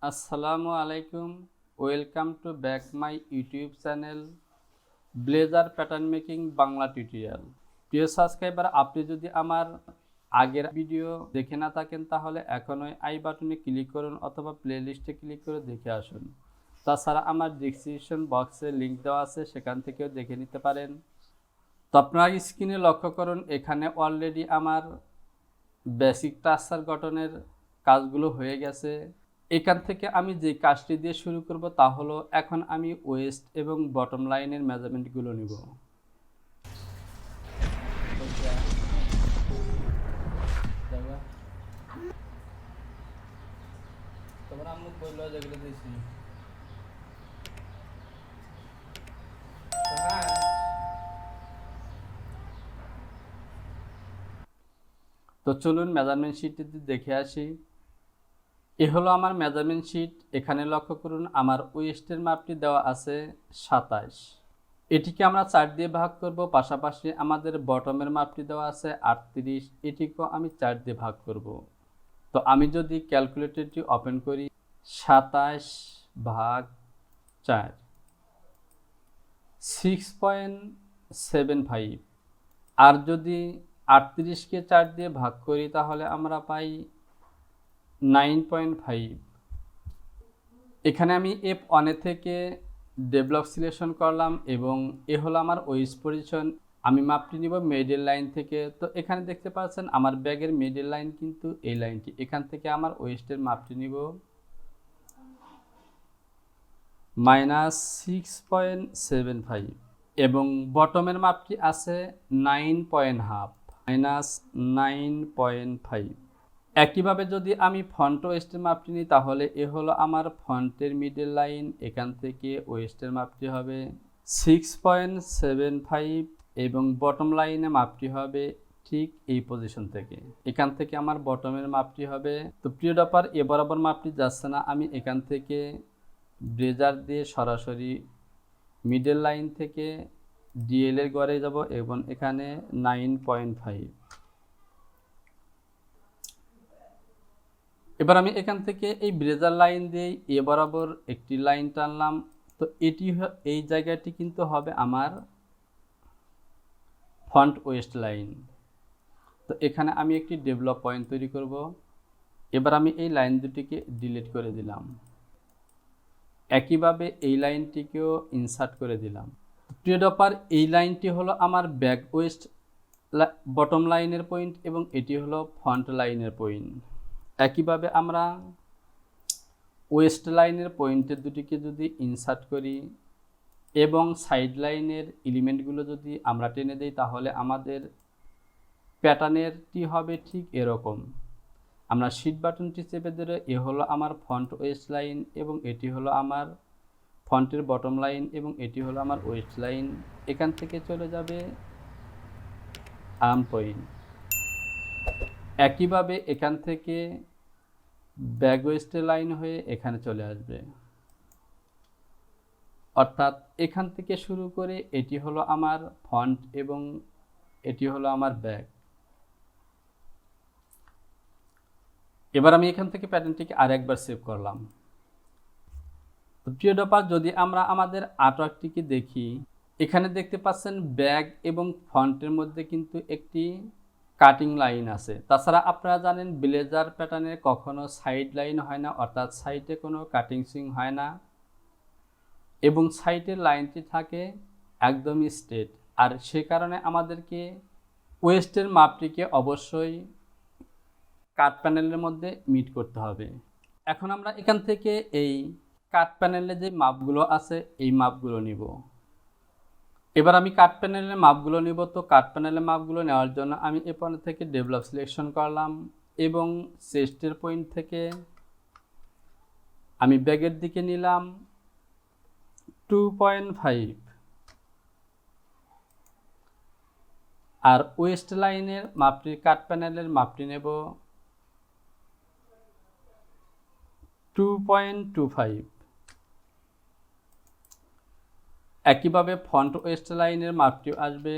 আসসালামু আলাইকুম, welcome to back my YouTube channel blazer pattern making Bangla tutorial. প্রিয় subscriber, আপনি যদি আমার আগের ভিডিও দেখে না থাকেন তাহলে এখনই আই বাটনে ক্লিক করুন অথবা প্লে লিস্টে ক্লিক করে দেখে আসুন। তাছাড়া আমার ডিসক্রিপশন বক্সে লিঙ্ক দেওয়া আছে, সেখান থেকেও দেখে নিতে পারেন। তো আপনারা স্ক্রিনে লক্ষ্য করুন, এখানে অলরেডি আমার বেসিক স্ট্রাকচার গঠনের কাজগুলো হয়ে গেছে। এখান থেকে আমি যে কাজটি দিয়ে শুরু করব তা হলো, এখন আমি ওয়েস্ট এবং বটম লাইনের মেজারমেন্টগুলো নিব। তো চলুন মেজারমেন্ট শিটটি দেখে আসি। এ হলো আমার মেজারমেন্ট শিট। এখানে লক্ষ্য করুন, আমার ওয়েস্টের মাপটি দেওয়া আছে 27। এটিকে আমরা 4 দিয়ে ভাগ করব। পাশাপাশি আমাদের বটমের মাপটি দেওয়া আছে 38, এটিকেও আমি 4 দিয়ে ভাগ করব। তো আমি যদি ক্যালকুলেটরটি ওপেন করি, 27 ভাগ 4 6.75, আর যদি 38কে 4 দিয়ে ভাগ করি তাহলে আমরা পাই 9.5। এখানে আমি F1 থেকে ডেভেলপ সিলেকশন করলাম এবং এ হলো আমার ওয়েস্ট পজিশন। আমি মাপটি নিব মিডল লাইন থেকে। তো এখানে দেখতে পাচ্ছেন আমার ব্যাগের মিডল লাইন কিন্তু এই লাইনটি। এখান থেকে আমার ওয়েস্টের মাপটি নিব -6.75 এবং বটমের মাপটি আছে 9.5 -9.5। একইভাবে যদি আমি ফন্ট ওয়েস্টের মাপটি নিই তাহলে এ হলো আমার ফন্টের মিডল লাইন। এখান থেকে ওয়েস্টের মাপটি হবে 6.75 এবং বটম লাইনে মাপটি হবে ঠিক এই পজিশন থেকে। এখান থেকে আমার বটমের মাপটি হবে। তো প্রিয় ডপার, এ বরাবর মাপটি যাচ্ছে না, আমি এখান থেকে ব্লেজার দিয়ে সরাসরি মিডল লাইন থেকে ডিএল এর গড়ে যাব এবং এখানে 9.5। এবার আমি এখান থেকে এই ব্লেজার লাইন দিয়ে এ বরাবর একটি লাইন টানলাম। তো এই জায়গাটি কিন্তু হবে আমার ফন্ট ওয়েস্ট লাইন। তো এখানে আমি একটি ডেভেলপ পয়েন্ট তৈরি করব। এবার আমি এই লাইন দুটিকে ডিলিট করে দিলাম। একইভাবে এই লাইনটিকেও ইনসার্ট করে দিলাম। প্রিয় ডপার, এই লাইনটি হলো আমার ব্যাক ওয়েস্ট বটম লাইনের পয়েন্ট এবং এটি হলো ফ্রন্ট লাইনের পয়েন্ট। একইভাবে আমরা ওয়েস্ট লাইনের পয়েন্টের দুটিকে যদি ইনসার্ট করি এবং সাইড লাইনের এলিমেন্টগুলো যদি আমরা টেনে দিই তাহলে আমাদের প্যাটার্নেরটি হবে ঠিক এরকম। আমরা শিট বাটনটি চেপে ধরে এ হলো আমার ফ্রন্ট ওয়েস্ট লাইন এবং এটি হলো আমার ফন্টের বটম লাইন এবং এটি হলো আমার ওয়েস্ট লাইন। এখান থেকে চলে যাবে আর্ম পয়েন্ট। একইভাবে এখান থেকে ব্যাক ওয়েস্টের লাইন হয়ে এখানে চলে আসবে, অর্থাৎ এখান থেকে শুরু করে এটি হলো আমার ফন্ট এবং এটি হলো আমার ব্যাক। এবার আমি এখান থেকে প্যাটার্নটিকে আরেকবার সেভ করলাম। তো প্রিয় ডপার, যদি আমরা আমাদের আর্টওয়ার্কটিকে দেখি, এখানে দেখতে পাচ্ছেন ব্যাক এবং ফন্টের মধ্যে কিন্তু একটি কাটিং লাইন আছে। তাছাড়া আপনারা জানেন ব্লেজার প্যাটার্নের কখনো সাইড লাইন হয় না, অর্থাৎ সাইডে কোনো কাটিং সুইং হয় না এবং সাইডের লাইনটি থাকে একদমই স্ট্রেট। আর সে কারণে আমাদেরকে ওয়েস্টের মাপটিকে অবশ্যই কাট প্যানেলের মধ্যে মিট করতে হবে। এখন আমরা এখান থেকে এই কাট প্যানেলে যে মাপগুলো আছে এই মাপগুলো নিব। এবার আমি কাট প্যানেলের মাপগুলো নিব। তো কাট প্যানেলের মাপগুলো নেওয়ার জন্য আমি এ পয়েন্ট থেকে ডেভেলপ সিলেকশন করলাম এবং চেস্টের পয়েন্ট থেকে আমি ব্যাগের দিকে নিলাম 2.5 আর ওয়েস্ট লাইনের মাপটি কাট প্যানেলের মাপটি নেব 2.25। একইভাবে ফন্ট ওয়েস্ট লাইনের মাপটি আসবে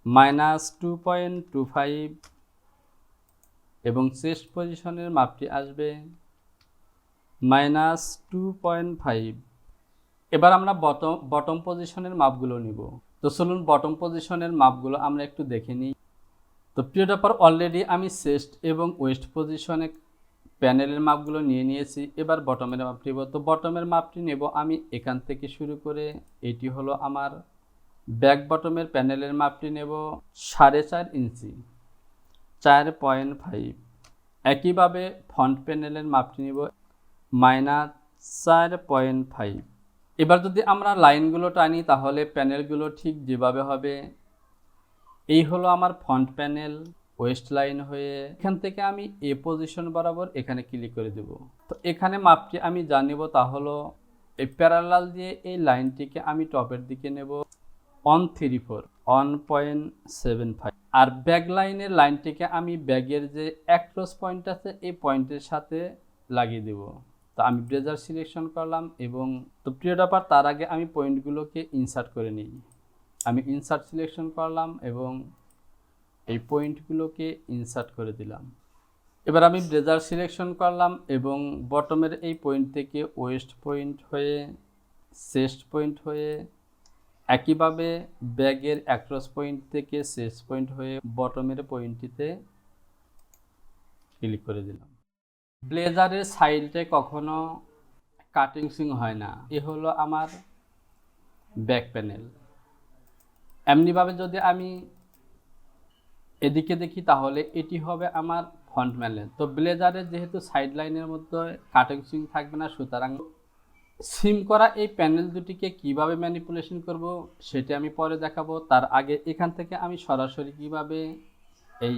-2.25 এবং চেস্ট পজিশনের মাপটি আসবে -2.5। এবার আমরা বটম পজিশনের মাপগুলো নিব। তো চলুন বটম পজিশনের মাপগুলো আমরা একটু দেখে নিই। তো প্রিয় ডপার, অলরেডি আমি চেস্ট এবং ওয়েস্ট পজিশনে প্যানেলের মাপগুলো নিয়ে নিয়েছি। এবার বটমের মাপ নেব। তো বটমের মাপটি নেব আমি এখান থেকে শুরু করে, এটি হলো আমার ব্যাক বটমের প্যানেলের মাপটি নেব 4.5 ইঞ্চি, 4.5। একইভাবে ফ্রন্ট প্যানেলের মাপটি নেব -4.5। এবার যদি আমরা লাইনগুলো টানি তাহলে প্যানেলগুলো ঠিক যেভাবে হবে, এই হলো আমার ফ্রন্ট প্যানেল, ওয়েস্ট লাইন হয়ে এখান থেকে আমি এ পজিশন বরাবর এখানে ক্লিক করে দেব। তো এখানে মাপটি আমি যা নেব তা হলো এই প্যারালাল দিয়ে এই লাইনটিকে আমি টপের দিকে নেব 1.75। আর ব্যাক লাইনের লাইনটিকে আমি ব্যাগের যে অ্যাক্রস পয়েন্ট আছে এই পয়েন্টের সাথে লাগিয়ে দেব। তো আমি ব্রেজার সিলেকশন করলাম এবং তো প্রিয় ডপার, তার আগে আমি পয়েন্টগুলোকে ইনসার্ট করে নিই। আমি ইনসার্ট সিলেকশন করলাম এবং এই পয়েন্টগুলোকে ইনসার্ট করে দিলাম। এবার আমি ব্রেজার সিলেকশন করলাম এবং বটমের এই পয়েন্ট থেকে ওয়েস্ট পয়েন্ট হয়ে চেস্ট পয়েন্ট হয়ে একইভাবে ব্যাগের অ্যাক্রস পয়েন্ট থেকে চেস্ট পয়েন্ট হয়ে বটমের পয়েন্টটিতে ক্লিক করে দিলাম। ব্লেজারের সাইডে কখনো কাটিং সুইং হয় না। এ হলো আমার ব্যাক প্যানেল। এমনিভাবে যদি আমি এদিকে দেখি তাহলে এটি হবে আমার ফ্রন্ট প্যানেল। তো ব্লেজারের যেহেতু সাইড লাইনের মধ্যে কাটিং সুইং থাকবে না, সুতরাং সিম করা এই প্যানেল দুটিকে কিভাবে ম্যানিপুলেশন করব সেটি আমি পরে দেখাবো। তার আগে এখান থেকে আমি সরাসরি কিভাবে এই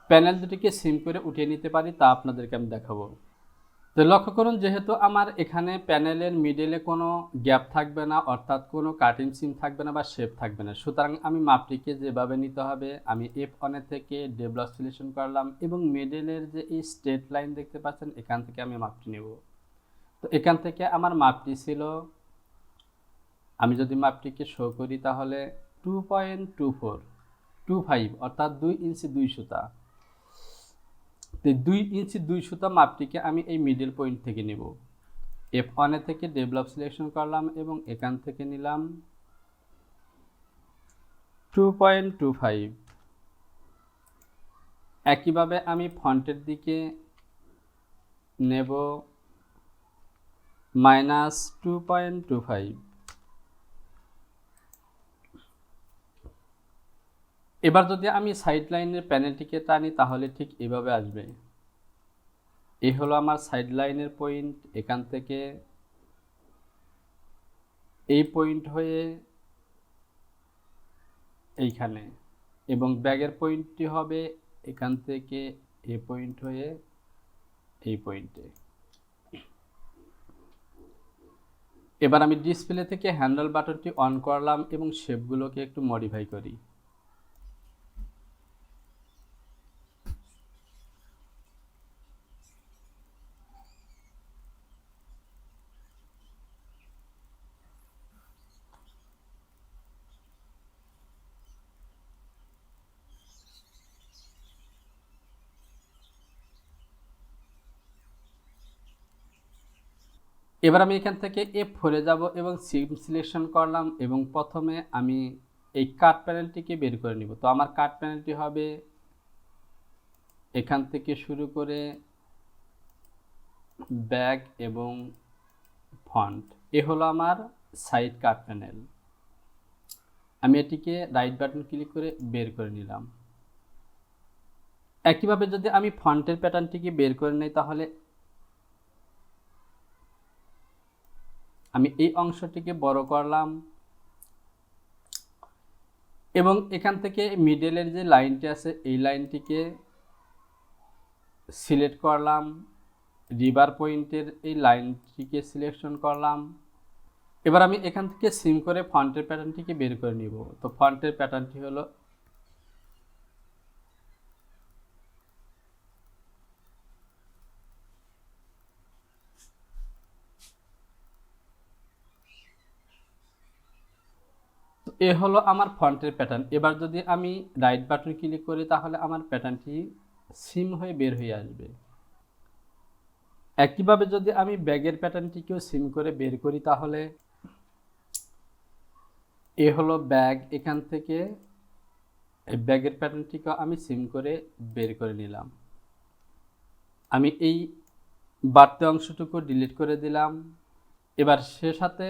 প্যানেল দুটিকে সিম করে উঠিয়ে নিতে পারি তা আপনাদেরকে আমি দেখাবো। তো লক্ষ্য করুন, যেহেতু আমার এখানে প্যানেলের মিডলে কোনো গ্যাপ থাকবে না, অর্থাৎ কোনো কাটিং সিম থাকবে না বা শেপ থাকবে না, সুতরাং আমি মাপটিকে যেভাবে নিতে হবে, আমি F1 থেকে ডেভেলপ সিলেকশন করলাম এবং মিডলের যে এই স্ট্রেট লাইন দেখতে পাচ্ছেন এখান থেকে আমি মাপটি নেব। তো এখান থেকে আমার মাপটি ছিল, আমি যদি মাপটিকে শো করি তাহলে 2.25 অর্থাৎ 2 ইঞ্চি 2 সুতা। 2 ইঞ্চি 2 সুতা মাপটিকে আমি এই মিডল পয়েন্ট থেকে নেব। F1 থেকে ডেভেলপ সিলেকশন করলাম এবং এখান থেকে নিলাম 2.25। একইভাবে আমি ফ্রন্টের দিকে নেব -2.25। এবার যদি আমি সাইড লাইনের প্যানেলটিকে টানি তাহলে ঠিক এভাবে আসবে। এই হলো আমার সাইড লাইনের পয়েন্ট, এখান থেকে এই পয়েন্ট হয়ে এইখানে, এবং ব্যাগের পয়েন্টটি হবে এখান থেকে এই পয়েন্ট হয়ে এই পয়েন্টে। এবার আমি ডিসপ্লে থেকে হ্যান্ডেল বাটনটি অন করলাম এবং শেপগুলোকে একটু মডিফাই করি। এবার আমি এখান থেকে F4 যাব এবং সিম সিলেকশন করলাম এবং প্রথমে আমি এই কাট প্যানেলটিকে বের করে নিব। তো আমার কাট প্যানেলটি হবে এখান থেকে শুরু করে ব্যাক এবং ফ্রন্ট। এ হলো আমার সাইড কাট প্যানেল। আমি এটিকে রাইট বাটন ক্লিক করে বের করে নিলাম। একইভাবে যদি আমি ফ্রন্টের প্যাটার্নটিকে বের করে নিই তাহলে আমি এই অংশটিকে বড় করলাম এবং এখান থেকে মিডলের যে লাইনটি আছে এই লাইনটিকে সিলেক্ট করলাম, রিভার পয়েন্টের এই লাইনটিকে সিলেকশন করলাম। এবার আমি এখান থেকে সিম করে ফ্রন্টের প্যাটার্নটিকে বের করে নিব। তো ফ্রন্টের প্যাটার্নটি হলো এ হলো আমার ফ্রন্টের প্যাটার্ন। এবার যদি আমি রাইট বাটন ক্লিক করি তাহলে আমার প্যাটার্নটি সিম হয়ে বের হয়ে আসবে। একইভাবে যদি আমি ব্যাগের প্যাটার্নটিকেও সিম করে বের করি, তাহলে এ হলো ব্যাগ, এখান থেকে এই ব্যাগের প্যাটার্নটিকেও আমি সিম করে বের করে নিলাম। আমি এই বাড়তি অংশটুকু ডিলিট করে দিলাম। এবার সে সাথে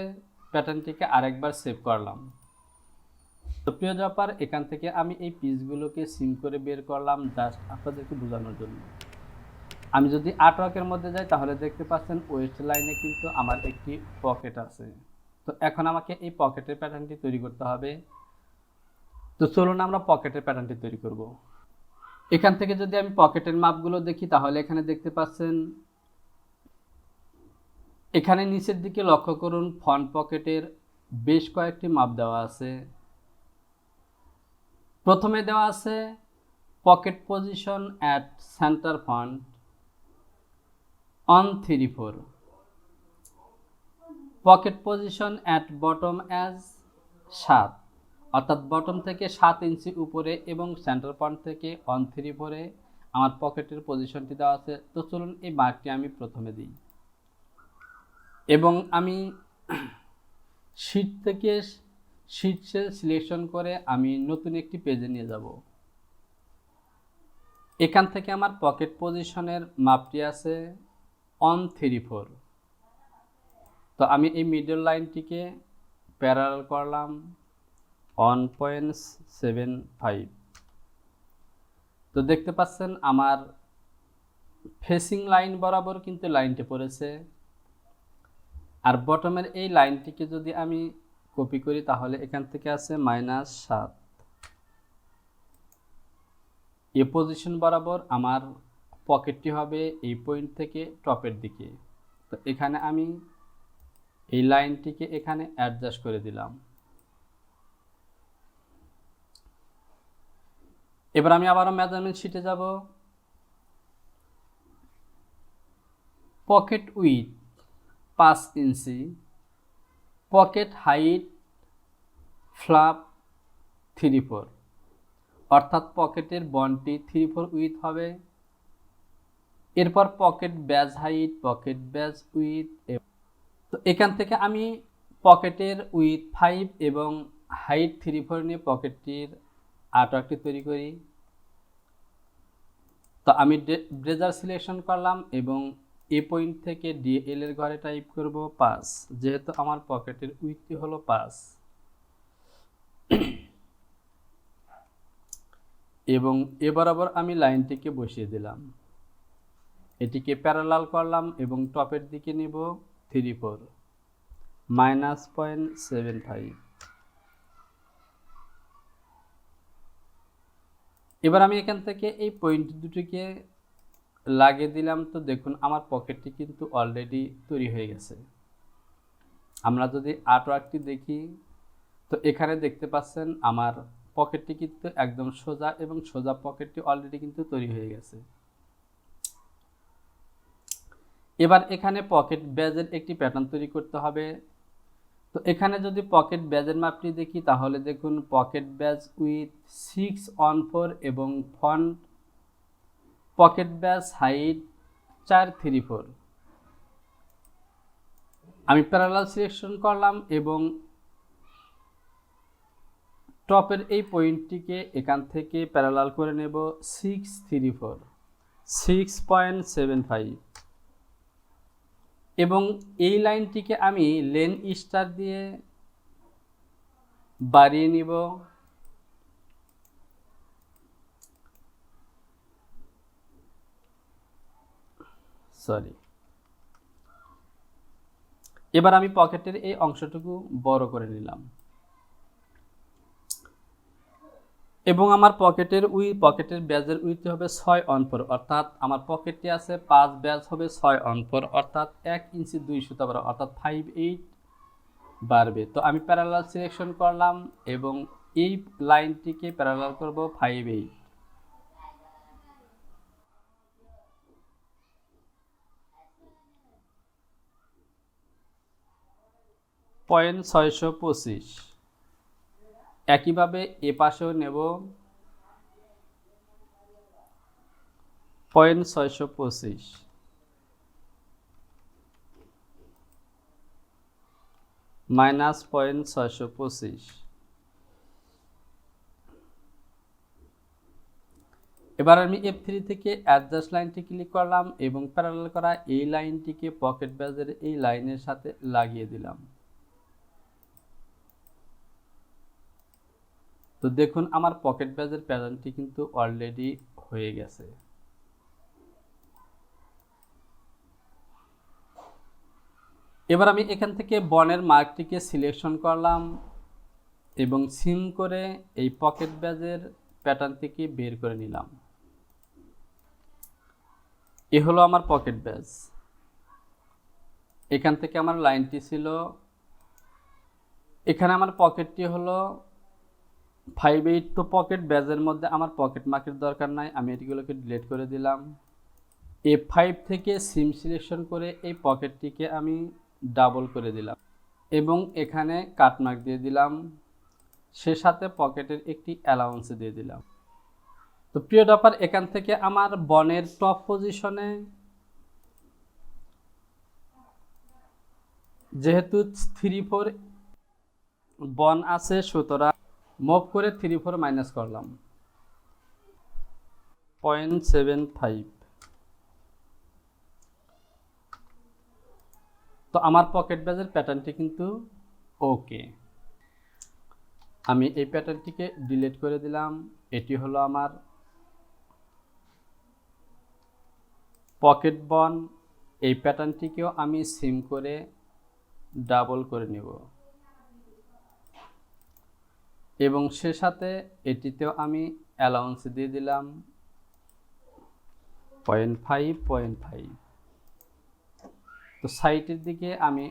প্যাটার্নটিকে আরেকবার সেভ করলাম। তো প্রিয় জপার, এখান থেকে আমি এই পিসগুলোকে সিম করে বের করলাম জাস্ট আপনাদেরকে বোঝানোর জন্য। আমি যদি আর্টওয়ার্কের মধ্যে যাই, তাহলে দেখতে পাচ্ছেন ওয়েস্ট লাইনে কিন্তু আমার একটি পকেট আছে। তো এখন আমাকে এই পকেটের প্যাটার্নটি তৈরি করতে হবে। তো চলুন আমরা পকেটের প্যাটার্নটি তৈরি করব। এখান থেকে যদি আমি পকেটের মাপগুলো দেখি, তাহলে এখানে দেখতে পাচ্ছেন, এখানে নিচের দিকে লক্ষ্য করুন, ফ্রন্ট পকেটের বেশ কয়েকটি মাপ দেওয়া আছে। প্রথমে দেওয়া আছে pocket position at centre front on 3/4, pocket position at bottom as 7, অর্থাৎ বটম থেকে 7 ইঞ্চি উপরে এবং সেন্টার পয়েন্ট থেকে অন 3/4 আমার পকেটের পজিশনটি দেওয়া আছে। তো চলুন এই মার্কটি আমি প্রথমে দিই এবং আমি শীট থেকে শীট সেল সিলেকশন করে আমি নতুন একটি পেজে নিয়ে যাব। এখান থেকে আমার পকেট পজিশনের মাপটি আছে অন 3/4। তো আমি এই মিডল লাইনটিকে প্যারালাল করলাম 1.75। তো দেখতে পাচ্ছেন আমার ফেসিং লাইন বরাবর কিন্তু লাইনটি পড়েছে। আর বটমের এই লাইনটিকে যদি আমি কপি করি, তাহলে এখান থেকে আছে -7। এই পজিশন বরাবর আমার পকেটটি হবে এই পয়েন্ট থেকে টপের দিকে। তো এখানে আমি এই লাইনটিকে এখানে অ্যাডজাস্ট করে দিলাম। এবার আমি আবারও মেজারমেন্ট শিটে যাব। Pocket with 5 inch, pocket height flap 3/4, অর্থাৎ পকেটের বন্ডটি 3/4 উইথ হবে। এরপর pocket badge height, pocket badge with. তো এখান থেকে আমি পকেটের উইথ 5 এবং হাইট 3/4 নিয়ে পকেটটির আর্টওয়ার্কটি তৈরি করি। তো আমি ব্রেজার সিলেকশন করলাম এবং এ পয়েন্ট থেকে ডিএল এর ঘরে টাইপ করব 5, যেহেতু আমার পকেটের উইথটি হলো 5। এবং এ বরাবর আমি লাইনটিকে বসিয়ে দিলাম। এটিকে প্যারালাল করলাম এবং টপের দিকে নিব 3/4 -0.75। এবার আমি এখান থেকে এই পয়েন্ট দুটিকে লাগিয়ে দিলাম। তো দেখুন আমার পকেটটি কিন্তু অলরেডি তৈরি হয়ে গেছে। আমরা যদি আর্টওয়ার্কটি দেখি, তো এখানে দেখতে পাচ্ছেন আমার পকেটটি কিন্তু একদম সোজা এবং সোজা পকেটটি অলরেডি কিন্তু তৈরি হয়ে গেছে। এবার এখানে পকেট ব্যাজের একটি প্যাটার্ন তৈরি করতে হবে। তো এখানে যদি পকেট ব্যাজের মাপটি দেখি, তাহলে দেখুন পকেট ব্যাজ উইথ 6/4 এবং ফ্রন্ট পকেট ব্যাজ হাইট 4/3/4। আমি প্যারালাল সিলেকশন করলাম এবং টপের এই পয়েন্টটিকে এখান থেকে প্যারালাল করে নেব 6/3/4 6.75 এবং এই লাইনটিকে আমি লেন স্টার দিয়ে বাড়িয়ে নিব। এবার আমি পকেটের এই অংশটুকু বড় করে নিলাম এবং আমার পকেটের ব্যাজের উইথ হবে 6/4, অর্থাৎ আমার পকেটটি আছে 5, ব্যাজ হবে 6/4, অর্থাৎ 1 ইঞ্চি 2 সুতা বাড়বে, অর্থাৎ 5/8 বাড়বে। তো আমি প্যারালাল সিলেকশন করলাম এবং এই লাইনটিকে প্যারালাল করব 5/8। 625। একইভাবে এ পাশেও নেব 0.625 মাইনাস 0.625। এবার আমি F3 থেকে অ্যাডজাস্ট লাইনটি ক্লিক করলাম এবং প্যারালাল করা এই লাইনটিকে পকেট ব্যাজের এই লাইনের সাথে লাগিয়ে দিলাম। তো দেখুন আমার পকেট ব্যাজের প্যাটার্নটি কিন্তু অলরেডি হয়ে গেছে। এবার আমি এখান থেকে বনের মার্কটিকে সিলেকশন করলাম এবং সিম করে এই পকেট ব্যাজের প্যাটার্নটিকে বের করে নিলাম। এ হলো আমার পকেট ব্যাজ। এখান থেকে আমার লাইনটি ছিল, এখানে আমার পকেটটি হলো 5/8। তো পকেট ব্যাজের মধ্যে আমার পকেট মার্কের দরকার নাই, আমি এটিগুলোকে ডিলিট করে দিলাম। F5 থেকে সিম সিলেকশন করে এই পকেটটিকে আমি ডাবল করে দিলাম এবং এখানে কাট মার্ক দিয়ে দিলাম, সে সাথে পকেটের একটি অ্যালাউন্স দিয়ে দিলাম। তো প্রিয় ডপার, এখান থেকে আমার বনের টপ পজিশনে যেহেতু 3-4 বন আছে, সুতরাং মুভ করে 3-4 মাইনাস করলাম 0.75। তো আমার পকেট ব্যাজের প্যাটার্নটি কিন্তু ওকে। আমি এই প্যাটার্নটিকে ডিলিট করে দিলাম। এটি হলো আমার পকেট বন। এই প্যাটার্নটিকেও আমি সিম করে ডাবল করে নেব এবং সে সাথে এটিতেও আমি অ্যালাউন্স দিয়ে দিলাম 0.5। তো সাইটের দিকে আমি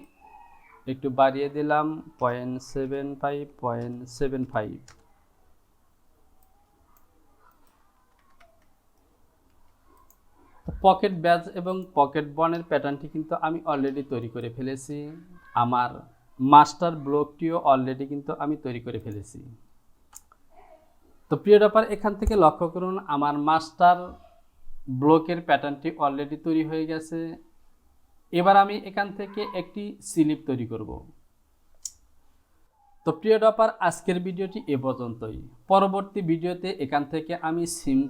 একটু বাড়িয়ে দিলাম 0.75। পকেট ব্যাজ এবং পকেট বনের প্যাটার্নটি কিন্তু আমি অলরেডি তৈরি করে ফেলেছি। আমার মাস্টার ব্লকটিও অলরেডি কিন্তু আমি তৈরি করে ফেলেছি। তো প্রিয় ডপার, এখান থেকে লক্ষ্য করুন আমার মাস্টার ব্লকের প্যাটার্নটি অলরেডি তৈরি হয়ে গেছে। এবার আমি এখান থেকে একটি স্লিপ তৈরি করব। তো প্রিয় ডপার, আজকের ভিডিওটি এ পর্যন্তই। পরবর্তী ভিডিওতে এখান থেকে আমি সিম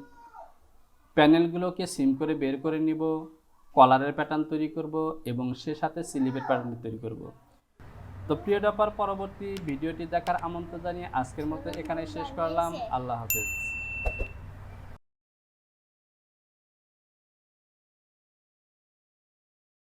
প্যানেলগুলোকে সিম করে বের করে নিব, কলারের প্যাটার্ন তৈরি করব এবং সে সাথে স্লিপের প্যাটার্ন তৈরি করব। তো প্রিয় ডপার, পরবর্তী ভিডিওটি দেখার আমন্ত্রণ জানিয়ে আজকের মতো এখানে শেষ করলাম। আল্লাহ হাফেজ।